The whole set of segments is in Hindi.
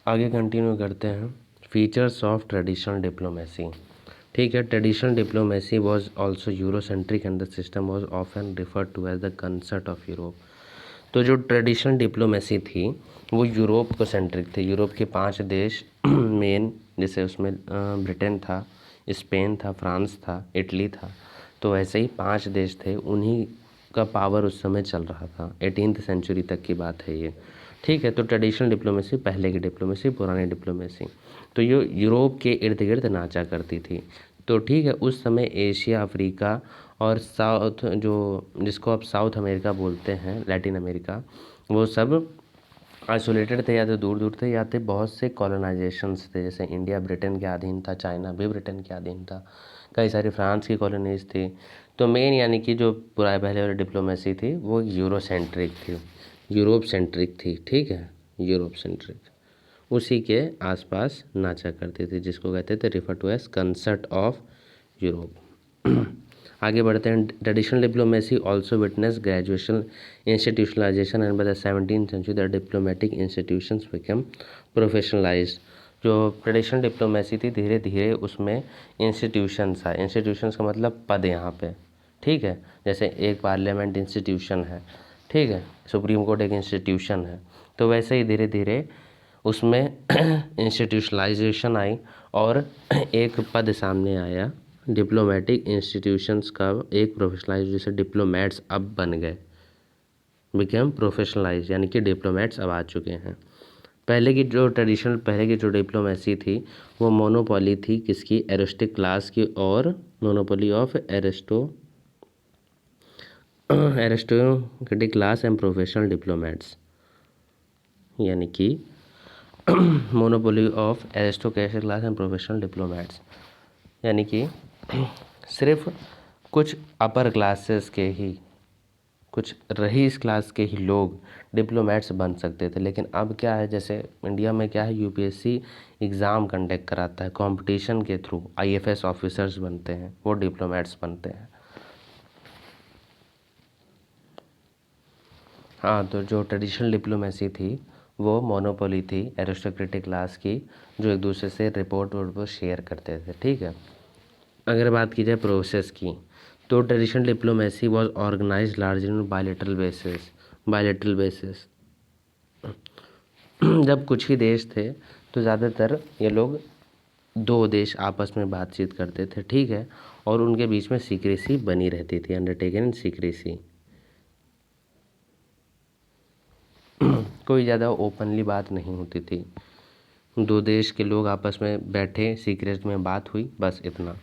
आगे कंटिन्यू करते हैं। Features of traditional diplomacy. ठीक है, traditional diplomacy was also Eurocentric and the system was often referred to as the concert of Europe. तो जो ट्रेडिशनल डिप्लोमेसी थी वो यूरोप को सेंट्रिक थे। यूरोप के 5 देश मेन, जैसे उसमें ब्रिटेन था, स्पेन था, फ्रांस था, इटली था, तो ऐसे ही 5 देश थे, उन्हीं का पावर उस समय चल रहा था। 18th सेंचुरी तक की बात है ये। ठीक है, तो ट्रेडिशनल डिप्लोमेसी पहले की डिप्लोमेसी, पुरानी डिप्लोमेसी, तो ये यूरोप के इर्द गिर्द नाचा करती थी। तो ठीक है, उस समय एशिया, अफ्रीका और साउथ, जो जिसको आप साउथ अमेरिका बोलते हैं, लैटिन अमेरिका, वो सब आइसोलेटेड थे, या तो दूर दूर थे, या थे बहुत से कॉलोनाइजेशंस थे। जैसे इंडिया ब्रिटेन के अधीन था, चाइना भी ब्रिटेन के अधीन था, कई सारी फ्रांस की कॉलोनीज थी। तो मेन यानी कि जो पुराने पहले वाली डिप्लोमेसी थी वो यूरोसेंट्रिक थी, यूरोप सेंट्रिक थी। ठीक है, यूरोप सेंट्रिक, उसी के आसपास नाचा करते थे, जिसको कहते थे refer to as concert of Europe. आगे बढ़ते हैं। Traditional diplomacy also witness graduation institutionalisation and by the 17th century the diplomatic institutions become professionalised. जो ट्रेडिशनल डिप्लोमेसी थी, धीरे धीरे उसमें इंस्टीट्यूशंस आए। इंस्टीट्यूशंस का मतलब पद यहाँ पे। ठीक है, जैसे एक पार्लियामेंट इंस्टीट्यूशन है, ठीक है, सुप्रीम कोर्ट एक इंस्टीट्यूशन है, तो वैसे ही धीरे धीरे उसमें इंस्टीट्यूशनलाइजेशन आई और एक पद सामने आया डिप्लोमेटिक इंस्टीट्यूशंस का, एक प्रोफेशनलाइज, जैसे डिप्लोमेट्स अब बन गए, बिकम प्रोफेशनलाइज, यानी कि डिप्लोमेट्स अब आ चुके हैं। पहले की जो डिप्लोमेसी थी वो मोनोपोली थी किसकी, एरिस्टिक क्लास की, और monopoly of aristocratic class and professional diplomats, यानी कि monopoly of aristocratic class and professional diplomats, यानी कि सिर्फ कुछ अपर क्लासेस के ही, कुछ रईस क्लास के ही लोग डिप्लोमेट्स बन सकते थे। लेकिन अब क्या है, जैसे इंडिया में क्या है, यूपीएससी एग्ज़ाम कंडक्ट कराता है, कंपटीशन के थ्रू आईएफएस ऑफिसर्स बनते हैं, वो डिप्लोमेट्स बनते हैं। हाँ, तो जो ट्रेडिशनल डिप्लोमेसी थी वो मोनोपोली थी एरिस्टोक्रेटिक क्लास की, जो एक दूसरे से रिपोर्ट शेयर करते थे। ठीक है, अगर बात की जाए प्रोसेस की, तो traditional diplomacy was organised largely on bilateral basis. जब कुछ ही देश थे तो ज़्यादातर ये लोग 2 देश आपस में बातचीत करते थे। ठीक है, और उनके बीच में सीक्रेसी बनी रहती थी, अंडरटेकन इन सीक्रेसी। कोई ज़्यादा ओपनली बात नहीं होती थी, 2 देश के लोग आपस में बैठे, सीक्रेट में बात हुई, बस इतना।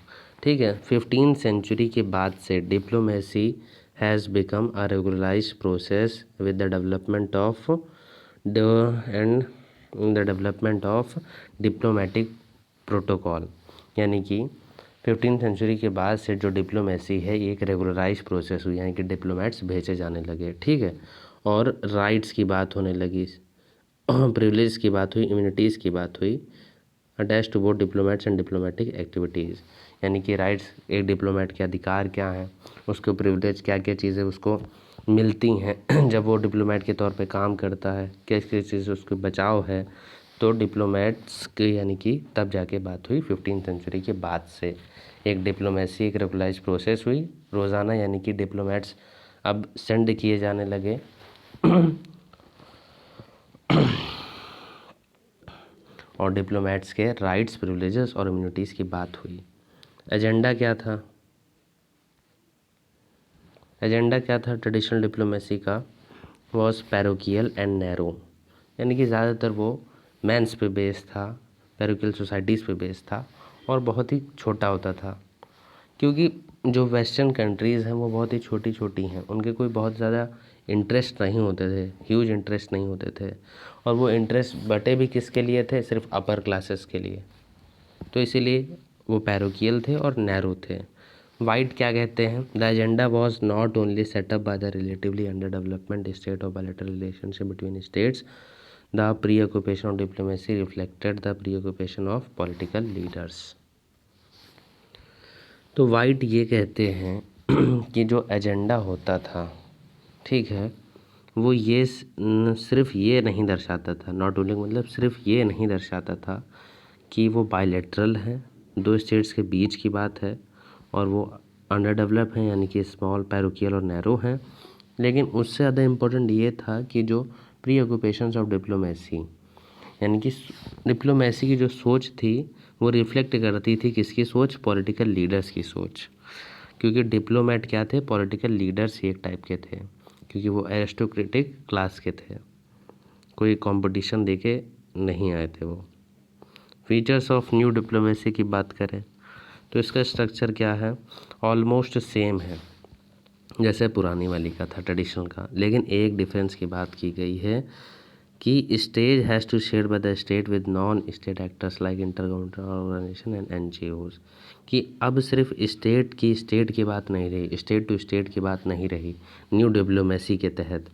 ठीक है, 15th सेंचुरी के बाद से diplomacy has become a regularised process with the development of diplomatic protocol, यानी कि 15th सेंचुरी के बाद से जो डिप्लोमेसी है ये एक रेगुलराइज प्रोसेस हुई, यानी कि डिप्लोमेट्स भेजे जाने लगे। ठीक है, और राइट्स की बात होने लगी, प्रिविलेज की बात हुई, इम्यूनिटीज़ की बात हुई, attach to both diplomats and diplomatic activities, यानी कि राइट्स, एक डिप्लोमेट के अधिकार क्या हैं, उसके प्रिविलेज क्या क्या चीज़ें उसको मिलती हैं जब वो डिप्लोमेट के तौर पे काम करता है, किस किस चीज़ से उसको बचाव है। तो डिप्लोमेट्स के, यानी कि तब जाके बात हुई 15th सेंचुरी के बाद से एक डिप्लोमेसी, एक रेगुलराइज प्रोसेस हुई रोज़ाना, यानी कि डिप्लोमेट्स अब सेंड किए जाने लगे और डिप्लोमेट्स के राइट्स, प्रिविलेजेस और इम्यूनिटीज़ की बात हुई। एजेंडा क्या था, ट्रेडिशनल डिप्लोमेसी का, वॉज पैरोकियल एंड नैरो, यानी कि ज़्यादातर वो मेंस पे बेस था, पैरोकियल सोसाइटीज़ पे बेस था, और बहुत ही छोटा होता था, क्योंकि जो वेस्टर्न कंट्रीज़ हैं वो बहुत ही छोटी छोटी हैं, उनके कोई बहुत ज़्यादा इंटरेस्ट नहीं होते थे, ह्यूज इंटरेस्ट नहीं होते थे, और वो इंटरेस्ट बटे भी किसके लिए थे, सिर्फ अपर क्लासेस के लिए। तो इसीलिए वो पैरोकियल थे और नैरो थे। वाइड क्या कहते हैं, the agenda was not only setup by the relatively under development state of bilateral relationship between states, the प्रीऑक्यूपेशन of diplomacy reflected the प्रीऑक्यूपेशन of political leaders. तो वाइट ये कहते हैं कि जो एजेंडा होता था, ठीक है, वो ये सिर्फ ये नहीं दर्शाता था, नॉट रूलिंग मतलब सिर्फ ये नहीं दर्शाता था कि वो बायलैटरल है, दो स्टेट्स के बीच की बात है और वो अंडर डेवलप हैं यानी कि स्मॉल, पैरोकियल और नैरो हैं, लेकिन उससे ज़्यादा इम्पोर्टेंट ये था कि जो प्री ऑक्यूपेशंस ऑफ डिप्लोमेसी यानी कि डिप्लोमेसी की जो सोच थी वो रिफ्लेक्ट करती थी किसकी सोच, पॉलिटिकल लीडर्स की सोच, क्योंकि डिप्लोमेट क्या थे, पॉलिटिकल लीडर्स ही एक टाइप के थे, क्योंकि वो एरिस्टोक्रेटिक क्लास के थे, कोई कंपटीशन देके नहीं आए थे वो। फीचर्स ऑफ न्यू डिप्लोमेसी की बात करें तो इसका स्ट्रक्चर क्या है, ऑलमोस्ट सेम है जैसे पुरानी वाली का था, ट्रेडिशनल का, लेकिन एक डिफरेंस की बात की गई है कि stage has to share by the state with non state actors like inter governmental organisation and NGOs, कि अब सिर्फ स्टेट की बात नहीं रही, स्टेट टू स्टेट की बात नहीं रही न्यू डिप्लोमेसी के तहत।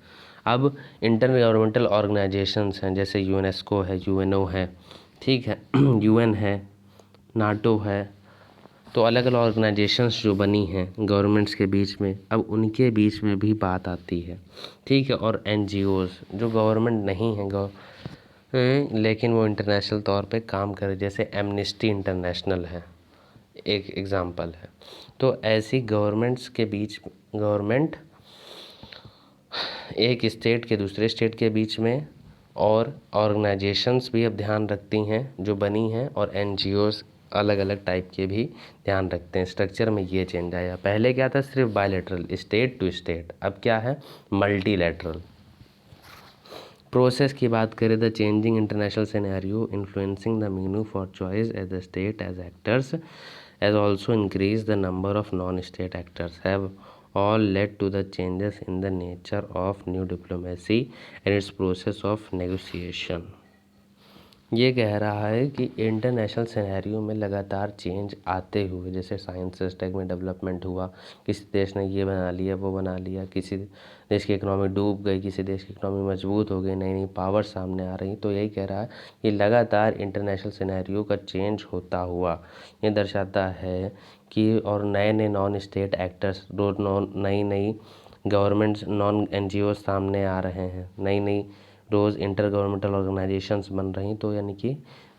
अब इंटर गवर्नमेंटल ऑर्गेनाइजेशंस हैं, जैसे यूनेस्को है, UNO है, ठीक है, UN है, नाटो है, तो अलग अलग ऑर्गेनाइजेशंस जो बनी हैं गवर्नमेंट्स के बीच में, अब उनके बीच में भी बात आती है, ठीक है, और NGOs जो गवर्नमेंट नहीं है लेकिन वो इंटरनेशनल तौर पे काम करे, जैसे एमनेस्टी इंटरनेशनल है, एक एग्ज़ाम्पल है। तो ऐसी गवर्नमेंट्स के बीच, गवर्नमेंट एक स्टेट के दूसरे स्टेट के बीच में, और ऑर्गेनाइजेशंस भी अब ध्यान रखती हैं जो बनी हैं, और NGOs अलग अलग टाइप के भी ध्यान रखते हैं। स्ट्रक्चर में ये चेंज आया, पहले क्या था, सिर्फ बायलैटरल स्टेट टू स्टेट, अब क्या है, मल्टीलैटरल। प्रोसेस की बात करें, the changing international scenario influencing the menu for choice as the state as actors as also increase the number of non state actors have all led to the changes in the nature of new diplomacy and its process of negotiation। ये कह रहा है कि इंटरनेशनल सिनेरियो में लगातार चेंज आते हुए, जैसे साइंस टेक में डेवलपमेंट हुआ, किसी देश ने ये बना लिया, वो बना लिया, किसी देश की इकोनॉमी डूब गई, किसी देश की इकोनॉमी मजबूत हो गई, नई नई पावर सामने आ रही, तो यही कह रहा है कि लगातार इंटरनेशनल सिनेरियो का चेंज होता हुआ ये दर्शाता है कि, और नए नए नॉन स्टेट एक्टर्स, रोज नई नई गवर्नमेंट्स, नॉन NGO सामने आ रहे हैं, नई नई रोज़ इंटर गवर्नमेंटल ऑर्गेनाइजेशंस बन रही, तो यानी कि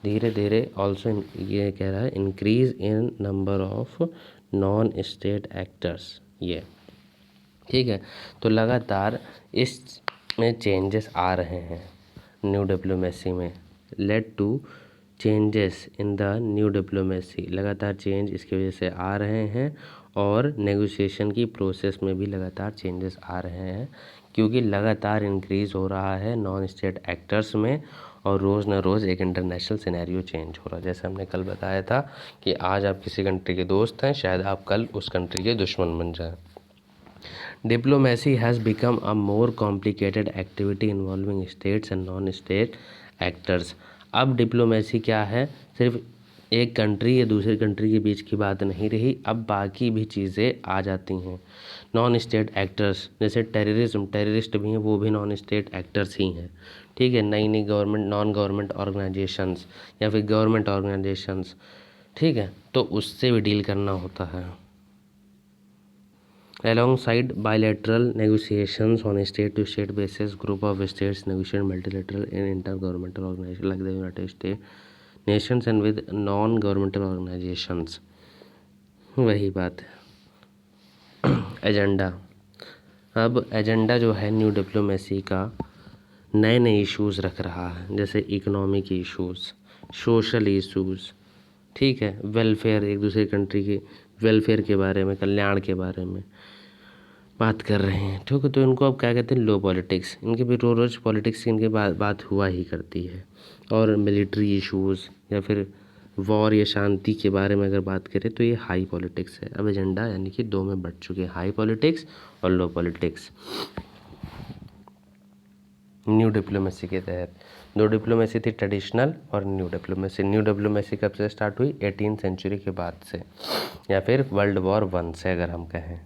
धीरे धीरे ऑल्सो ये कह रहा है increase in number of non state actors, ये ठीक है। तो लगातार इसमें चेंजेस आ रहे हैं न्यू डिप्लोमेसी में, led to changes in the new diplomacy, लगातार चेंज इसकी वजह से आ रहे हैं, और नेगोशिएशन की प्रोसेस में भी लगातार चेंजेस आ रहे हैं, क्योंकि लगातार इंक्रीज़ हो रहा है नॉन स्टेट एक्टर्स में, और रोज़ न रोज़ एक इंटरनेशनल सिनेरियो चेंज हो रहा है। जैसे हमने कल बताया था कि आज आप किसी कंट्री के दोस्त हैं, शायद आप कल उस कंट्री के दुश्मन बन जाएं। Diplomacy has become a more complicated activity involving states and non state actors. अब डिप्लोमेसी क्या है, सिर्फ एक कंट्री या दूसरी कंट्री के बीच की बात नहीं रही, अब बाकी भी चीज़ें आ जाती हैं। नॉन स्टेट एक्टर्स, जैसे टेररिस्ट भी हैं, वो भी नॉन स्टेट एक्टर्स ही हैं, ठीक है, नई नई गवर्नमेंट, नॉन गवर्नमेंट ऑर्गेनाइजेशंस या फिर गवर्नमेंट ऑर्गेनाइजेशंस, ठीक है, तो उससे भी डील करना होता है। Alongside bilateral negotiations on a state-to-state basis, group of states negotiate multilateral and intergovernmental organizations like the United States nations and with non-governmental organizations। वही बात है। एजेंडा, अब एजेंडा जो है न्यू डिप्लोमेसी का नए नए इश्यूज़ रख रहा है, जैसे इकोनॉमिक इश्यूज़, सोशल इश्यूज़, ठीक है, वेलफेयर, एक दूसरे कंट्री के वेलफेयर के बारे में, कल्याण के बारे में बात कर रहे हैं, ठीक है। तो इनको अब क्या कहते हैं, लो पॉलिटिक्स, इनके भी रोज़ पॉलिटिक्स की इनके बात हुआ ही करती है। और मिलिट्री इश्यूज़ या फिर वॉर या शांति के बारे में अगर बात करें तो ये हाई पॉलिटिक्स है। अब एजेंडा यानी कि दो में बढ़ चुके हैं, हाई पॉलिटिक्स और लो पॉलिटिक्स। न्यू डिप्लोमेसी के तहत दो डिप्लोमेसी थी, ट्रेडिशनल और न्यू डिप्लोमेसी। न्यू डिप्लोमेसी कब से स्टार्ट हुई, 18th सेंचुरी के बाद से, या फिर World War I से अगर हम कहें।